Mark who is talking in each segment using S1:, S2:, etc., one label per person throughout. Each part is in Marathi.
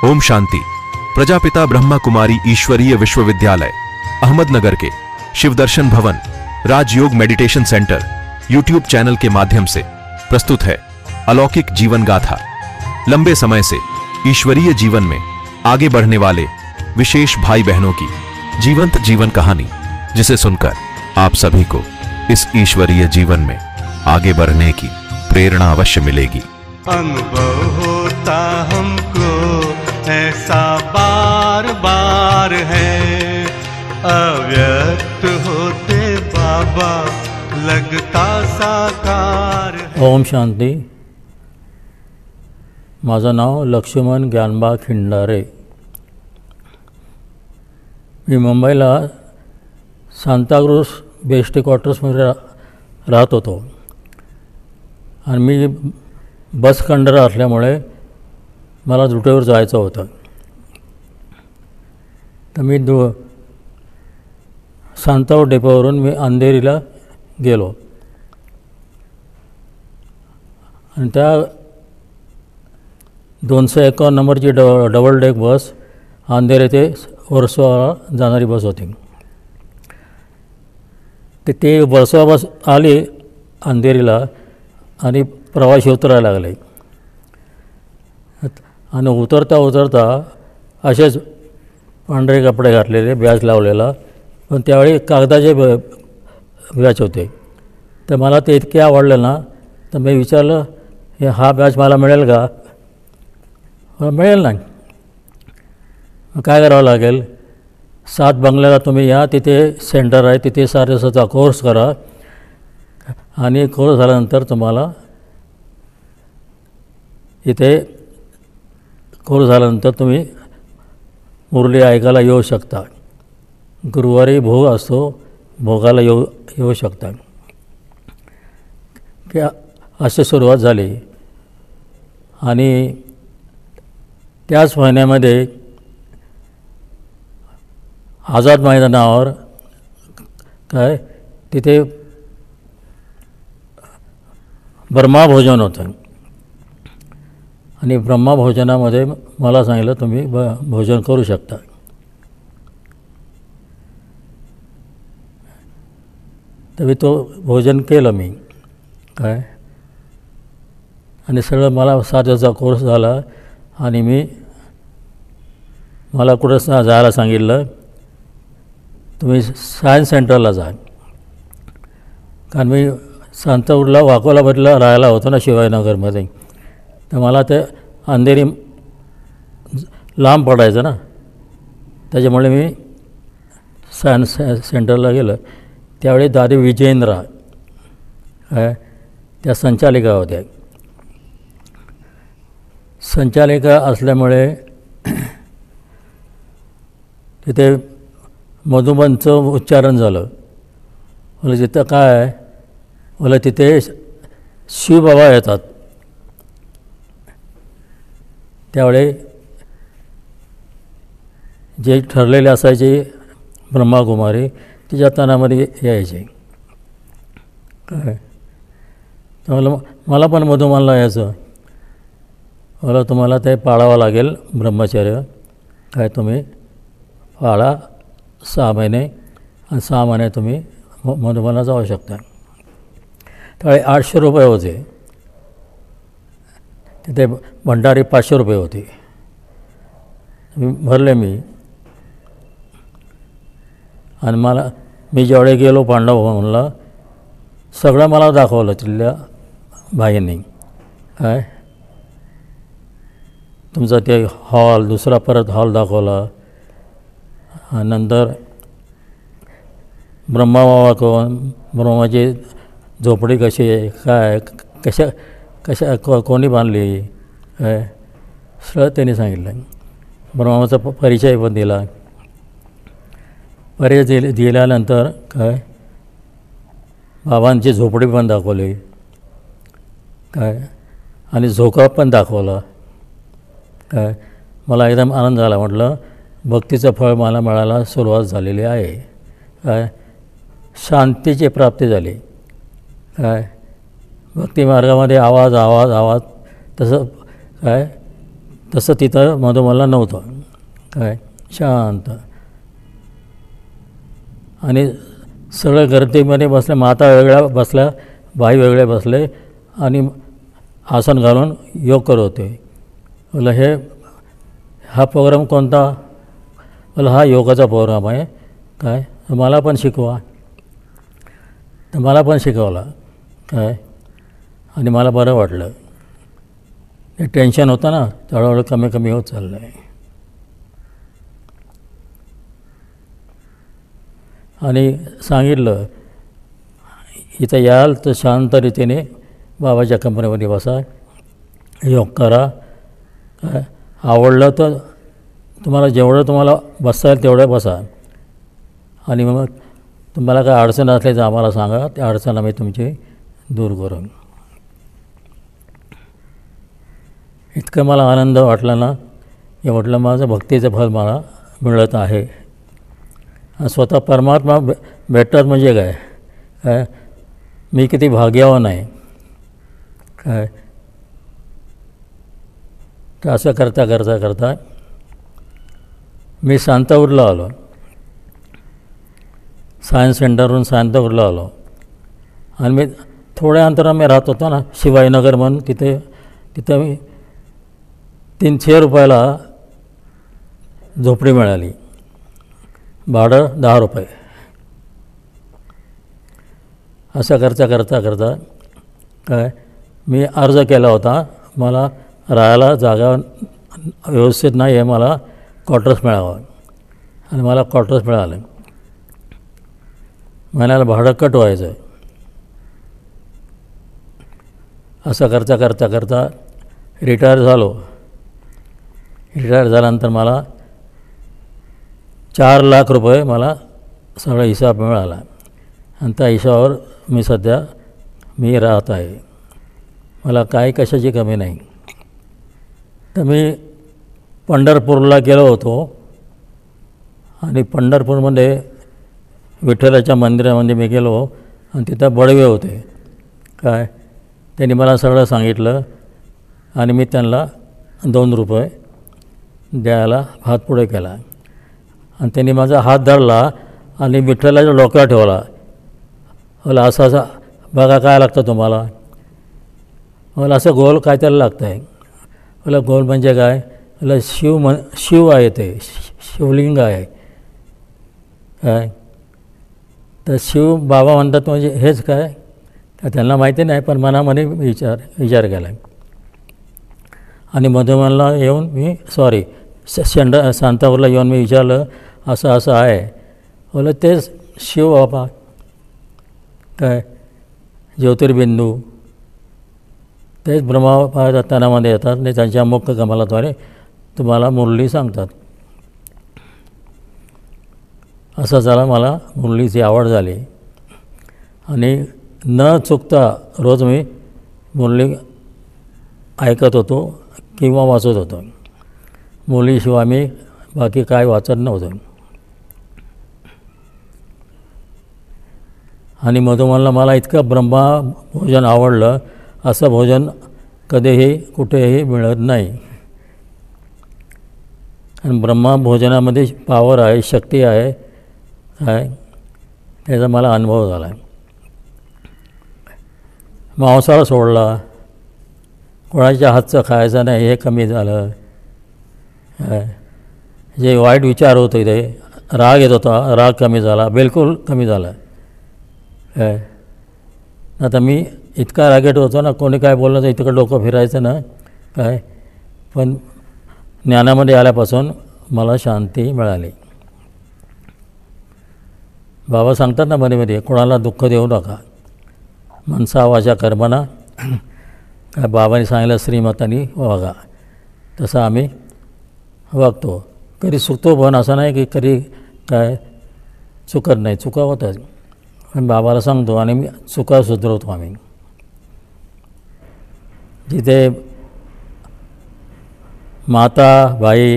S1: ओम शांति। प्रजापिता ब्रह्मा कुमारी ईश्वरीय विश्वविद्यालय अहमदनगर के शिवदर्शन भवन राजयोग मेडिटेशन सेंटर यूट्यूब चैनल के माध्यम से प्रस्तुत है अलौकिक जीवन गाथा। लंबे समय से ईश्वरीय जीवन में आगे बढ़ने वाले विशेष भाई बहनों की जीवंत जीवन कहानी, जिसे सुनकर आप सभी को इस ईश्वरीय जीवन में आगे बढ़ने की प्रेरणा अवश्य मिलेगी।
S2: अनुभव होता हमको ऐसा बार बार है, अव्यक्त होते बाबा लगता साकार है।
S3: ओम शांती। माझं नाव लक्ष्मण ज्ञानबा खिंडारे। मी मुंबईला सांताक्रूज बेस्टी क्वार्टर्समध्ये राहत होतो आणि मी बस कंडक्टर असल्यामुळे मला ड्युटीवर जायचं होतं। तर मी सांताक्रूज डेपोवरून मी अंधेरीला गेलो आणि त्या 251 नंबरची डबल डेक बस अंधेरी ते वर्सोवाला जाणारी बस होती। ते वर्सोवा बस आली अंधेरीला आणि प्रवासी उतरायला लागले आणि उतरता उतरता असेच पांढरे कपडे घातलेले, बॅच लावलेला, पण त्यावेळी कागदाचे बॅच होते। तर मला ते इतके आवडले ना, तर मी विचारलं हा बॅच मला मिळेल का? मिळेल नाही। काय करावं लागेल? 7 बंगल्याला तुम्ही या, तिथे सेंटर आहे, तिथे सारेसाचा कोर्स करा आणि कोर्स झाल्यानंतर तुम्हाला इथे कोर्स झाल्यानंतर तुम्ही मुरली ऐकायला येऊ शकता। गुरुवारी भोग असतो, भोगाला येऊ शकता। की अशी सुरुवात झाली आणि त्याच महिन्यामध्ये आझाद मैदानावर काय तिथे ब्रह्माभोजन होतं आणि ब्रह्माभोजनामध्ये मला सांगितलं तुम्ही भोजन करू शकता। तर मी तो भोजन केलं मी काय आणि सगळं मला 7 दिवसाचा कोर्स झाला आणि मला कुठं जायला सांगितलं तुम्ही सायन्स सेंटरला जा, कारण मी सांताक्रूजला वाकोलाबदला राहायला होतो ना शिवाजीनगरमध्ये। तर मला ते अंधेरी लांब पडायचं ना, त्याच्यामुळे मी सायन्स सेंटरला गेलं। त्यावेळी दादी विजयेंद्रा त्या संचालिका होत्या। संचालिका असल्यामुळे तिथे मधुबनचं उच्चारण झालं। बोले तिथं काय आहे? बोले तिथे शिवबाबा येतात। त्यावेळी जे ठरलेले असायचे ब्रह्माकुमारी तिच्या तनामध्ये यायचे काय। तर मला पण मधुबनला यायचं। मला तुम्हाला ते पाळावं लागेल ब्रह्मचर्य काय, तुम्ही पाळा 6 महिने आणि 6 महिने तुम्ही मधुबनला जाऊ शकता। त्यावेळी 800 रुपये होते, तिथे भंडारी 500 रुपये होती। भरले मी आणि मी जेवढे गेलो पांडव भवनला सगळं मला दाखवलं तिथल्या भाईंनी काय। तुमचा ते हॉल, दुसरा परत हॉल दाखवला आणि नंतर ब्रह्माबाबा कोण, ब्रह्माची झोपडी कशी आहे काय, कशा कोणी बांधली काय, सगळं त्यांनी सांगितलं। ब्रह्माचा परिचय पण दिला। परिचय दिल्यानंतर काय बाबांची झोपडी पण दाखवली काय आणि झोका पण दाखवला काय। मला एकदम आनंद झाला। म्हटलं भक्तीचं फळ मला मिळायला सुरुवात झालेली आहे काय। शांतीची प्राप्ती झाली काय। भक्ती मार्गामध्ये आवाज तसं काय तसं तिथं मधुमनला नव्हतं. काय शांत आणि सगळं गर्दीमध्ये बसले, माता वेगळ्या बसल्या, बाई वेगळे बसले आणि आसन घालून योग करत होते. बोलं हा प्रोग्राम कोणता? बोला हा योगाचा प्रोग्राम आहे. काय मला पण शिकवा. तर मला पण शिकवला. काय आणि मला बरं वाटलं. हे टेन्शन होतं ना, हळूहळू कमी कमी होत चाललं आहे. आणि सांगितलं इथं याल तर शांत रीतीने बाबाच्या कंपनीमध्ये बसा, योग करा. काय आवडलं तर तुम्हाला जेवढं तुम्हाला बसता येईल तेवढं बसा. आणि मग तुम्हाला काय अडचण असली तर आम्हाला सांगा, त्या अडचण आम्ही तुमची दूर करू. इतकं मला आनंद वाटला ना, हे म्हटलं माझं भक्तीचं फल मला मिळत आहे. स्वतः परमात्मा भेटतात म्हणजे काय, काय मी किती भाग्यवान आहे. काय तर असं करता करता करता मी शांतापूरला आलो. सायन्स सेंटरवरून शांतापूरला आलो. आणि मी थोड्या अंतरावर मी राहत होतो ना, शिवाजीनगर म्हणून, तिथं मी 300 रुपयाला झोपडी मिळाली, भाडं 10 रुपये. असं करता करता करता काय मी अर्ज केला होता, मला राहायला जागा व्यवस्थित नाही आहे, मला क्वार्टर्स मिळावं. आणि मला क्वार्टर्स मिळालं. महिन्याला भाडं कट व्हायचं. असं करता करता करता रिटायर झालो. रिटायर झाल्यानंतर मला 4 लाख रुपये मला सगळा हिसाब मिळाला. आणि त्या हिशोबावर मी सध्या राहत आहे. मला काही कशाची कमी नाही. तर मी पंढरपूरला गेलो होतो. आणि पंढरपूरमध्ये विठ्ठलाच्या मंदिरामध्ये मी गेलो आणि तिथं बडवे होते. काय त्यांनी मला सगळं सांगितलं आणि मी त्यांना 2 रुपये द्यायला हात पुढे केला. आणि त्यांनी माझा हात धरला आणि विठ्ठलाच्या डोक्यावर ठेवला. मला असं असं बघा काय लागतं तुम्हाला. मला असं गोल काय त्याला लागतं आहे. मला गोल म्हणजे काय, मला शिव आहे, ते शिवलिंग आहे. काय तर शिव बाबा म्हणतात म्हणजे हेच काय, तर त्यांना माहिती नाही, पण मनामध्ये विचार केला. आणि मधुमनला येऊन मी शांतापूरला येऊन मी विचारलं असं असं आहे. बोलं तेच शिव बाबा, काय ज्योतिर्बिंदू, तेच ब्रह्मा तनामध्ये येतात आणि त्यांच्या मुख्य कमलाद्वारे तुम्हाला मुरली सांगतात. असं झालं, मला मुरलीची आवड झाली. आणि न चुकता रोज मी मुरली ऐकत होतो किंवा वाचत होतो. मुरलीशिवाय मी बाकी काय वाचत नव्हतं. आणि मधुमनला मला इतकं ब्रह्मा भोजन आवडलं, असं भोजन कधीही कुठेही मिळत नाही. आणि ब्रह्मा भोजनामध्ये पावर आहे, शक्ती आहे. काय त्याचा मला अनुभव झाला. मांसाहार सोडला, कोणाच्या हातचं खायचं नाही हे कमी झालं. जे वाईट विचार होते, ते राग येत होता, राग कमी झाला, बिलकुल कमी झाला. आता मी इतका रागेट होतो ना, कोणी काय बोललं तर इतकं डोकं फिरायचं ना. काय पण ज्ञानामध्ये आल्यापासून मला शांती मिळाली. बाबा सांगतात ना मध्ये मध्ये, कोणाला दुःख देऊ नका, मनसा वाचा कर्मणा. काय बाबांनी सांगितलं श्रीमतांनी वागा, तसं आम्ही वागतो. कधी चुकतो पण असं नाही की कधी काय चुकत नाही, चुका होतात. पण बाबाला सांगतो आणि मी चुका सुधारवतो. आम्ही जिथे माता बाई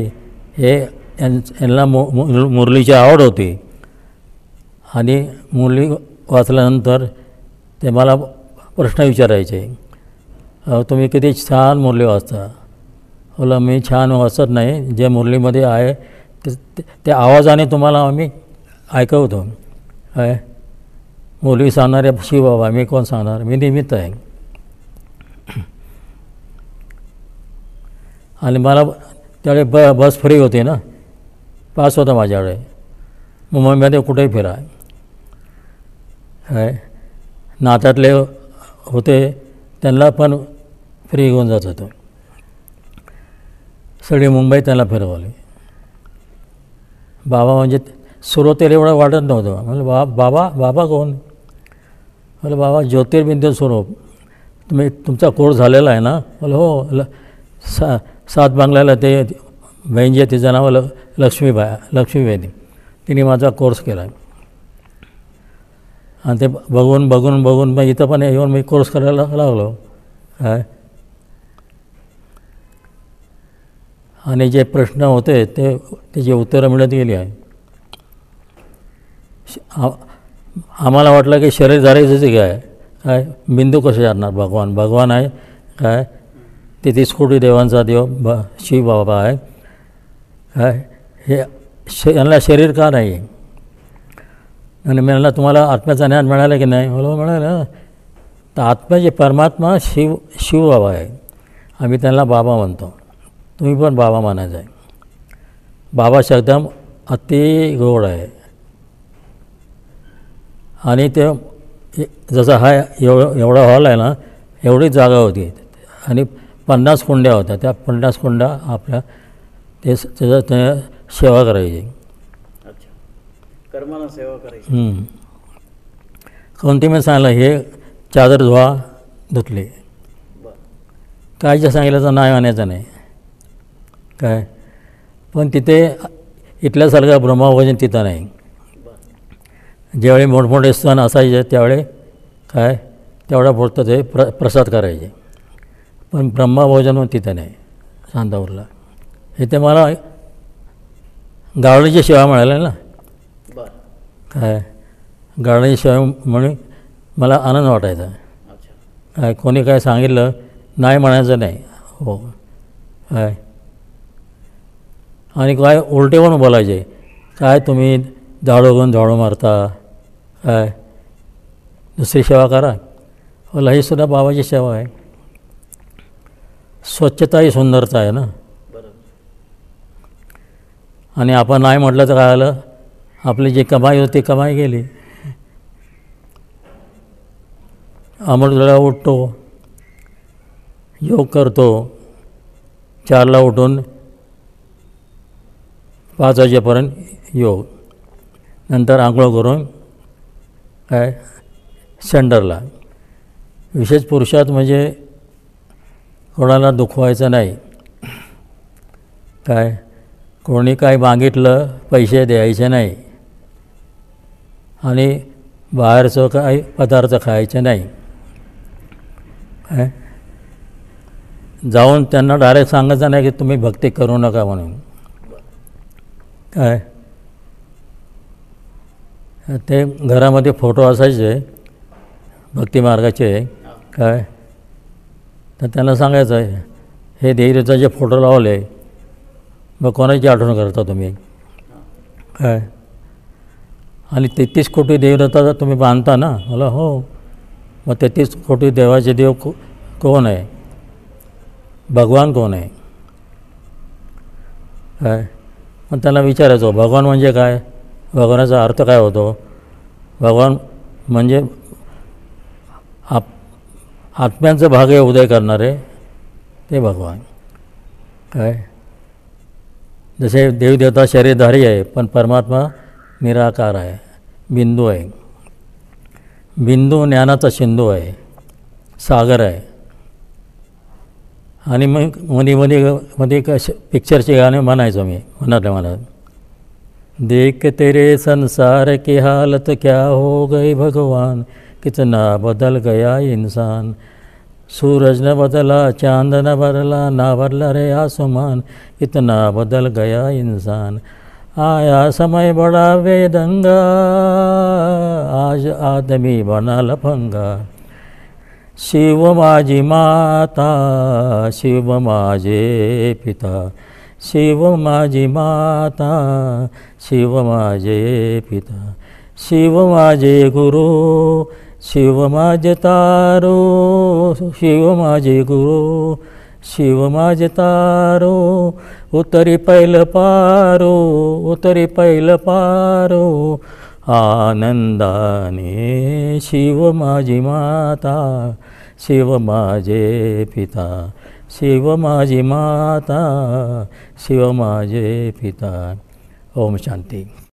S3: हे यांना मुरलीची आवड होती. आणि मुरली वाचल्यानंतर ते मला प्रश्न विचारायचे, तुम्ही किती छान मुरली वाचता. बोला मी छान वाचत नाही, जे मुरलीमध्ये आहे ते आवाजाने तुम्हाला आम्ही ऐकवतो. काय मुरली सांगणारे शिवबाबा, मी कोण सांगणार, मी निमित्त आहे. आणि मला त्यावेळी बस फ्री होती ना, पास होता माझ्याकडे, मुंबईमध्ये कुठेही फिरा. काय नात्यातले होते त्यांना पण फ्री घेऊन जात होतो. सगळी मुंबई त्यांना फिरवली. बाबा म्हणजे सुरुवातीला एवढं वाटत नव्हतं. म्हणलं बाबा कोण? म्हणलं बाबा ज्योतिर्बिंदू स्वरूप. तुमचा कोर्स झालेला आहे ना? म्हणलं हो. सात बांगल्याला ते बहीण जे तिचं नाव लक्ष्मीबाई, तिने माझा कोर्स केला. आणि ते बघून मग इथं पण येऊन मी कोर्स करायला लागलो. काय आणि जे प्रश्न होते त्याची उत्तरं मिळत गेली आहे. आम्हाला वाटलं की शरीर धारायचं काय बिंदू कसे जाणार? भगवान आहे. काय 33 कोटी देवांचा देव शिव बाबा आहे. काय हे यांना शरीर का नाही? आणि मला तुम्हाला आत्म्याचं ज्ञान मिळालं की नाही? मला मिळालं. तर आत्म्याचे परमात्मा शिव बाबा आहे. आम्ही त्यांना बाबा म्हणतो. तुम्ही पण बाबा मानायचं आहे. बाबा शब्द अति गोड आहे. आणि ते जसं हा एवढा हॉल आहे ना, एवढीच जागा होती आणि 50 कुंड्या होत्या. त्या 50 कुंड्या आपल्या त्याचं सेवा करायची.
S4: कर्माला सेवा करायची.
S3: कोणती मी सांगितलं हे चादर धुतली. कायच्या सांगितलं तर नाही म्हणायचं नाही. काय पण तिथे इथल्यासारखं ब्रह्मभोजन तिथं नाही. ज्यावेळी मोठमोठे सण असायचे त्यावेळी काय तेवढा पुरतं ते प्रसाद करायचे. पण ब्रह्मभोजन तिथं नाही चांदापूरला. इथे मला गावडीची सेवा मिळाली ना. काय गावडीची सेवा म्हणून मला आनंद वाटायचा. काय कोणी काय सांगितलं नाही म्हणायचं नाही. हो काय आणि काय उलटे पण बोलायचे. काय तुम्ही झाडू घेऊन झाडू मारता, काय दुसरी सेवा करा. बोला ही सुद्धा बाबाची सेवा आहे. स्वच्छता ही सुंदरता आहे ना. आणि आपण नाही म्हटलं तर काय आलं, आपली जी कमाई होती ती कमाई गेली. अमृतला उठतो, योग करतो, 4ला उठून 5 वाजेपर्यंत योग, नंतर आंघोळ करून काय सेंटरला. विशेष पुरुषार्थ म्हणजे कोणाला दुखवायचं नाही. काय कोणी काय मागितलं पैसे द्यायचे नाही आणि बाहेरचं काही पदार्थ खायचे नाही. काय जाऊन त्यांना डायरेक्ट सांगायचं नाही की तुम्ही भक्ती करू नका म्हणून. काय ते घरामध्ये फोटो असायचे भक्तिमार्गाचे. काय तर त्यांना सांगायचं आहे हे देवीचे फोटो लावले, मग कोणाची आठवण करता तुम्ही? काय आणि 33 कोटी देवता तुम्ही बांधता ना? मला हो. मग 33 कोटी देवाचे देव कोण आहे? भगवान कोण आहे? काय पण त्यांना विचारायचो भगवान म्हणजे काय, भगवानाचा अर्थ काय होतो? भगवान म्हणजे आत्म्यांचं भाग्य उदय करणारे ते भगवान. काय जसे देवदेवता शरीरधारी आहे पण परमात्मा निराकार आहे, बिंदू आहे. बिंदू ज्ञानाचा सिंधू आहे, सागर आहे. आणि मग मध्ये पिक्चरचे गाणे म्हणायचो मी मनात. देख तेरे संसार की हालत क्या हो गई भगवान, कितना बदल गया इंसान. सूरज न बदला, चांद न बदला, ना बदला रे आसमान, कितना बदल गया इंसान. आया समय बड़ा बेदंगा, आज आदमी बना लफंगा. शिव माझी माता, शिव माझे पिता, शिव माझी माता, शिव माझे पिता, शिव माझे गुरु, शिव माझे तारो, शिव माझे गुरु, शिव माझे तारो, उतरी पैल पारो, उतरी पैल पारो, आनंदाने शिव माझी माता, शिव माझे पिता, शिव माझी माता, शिव माझे पिता. ओम शांती.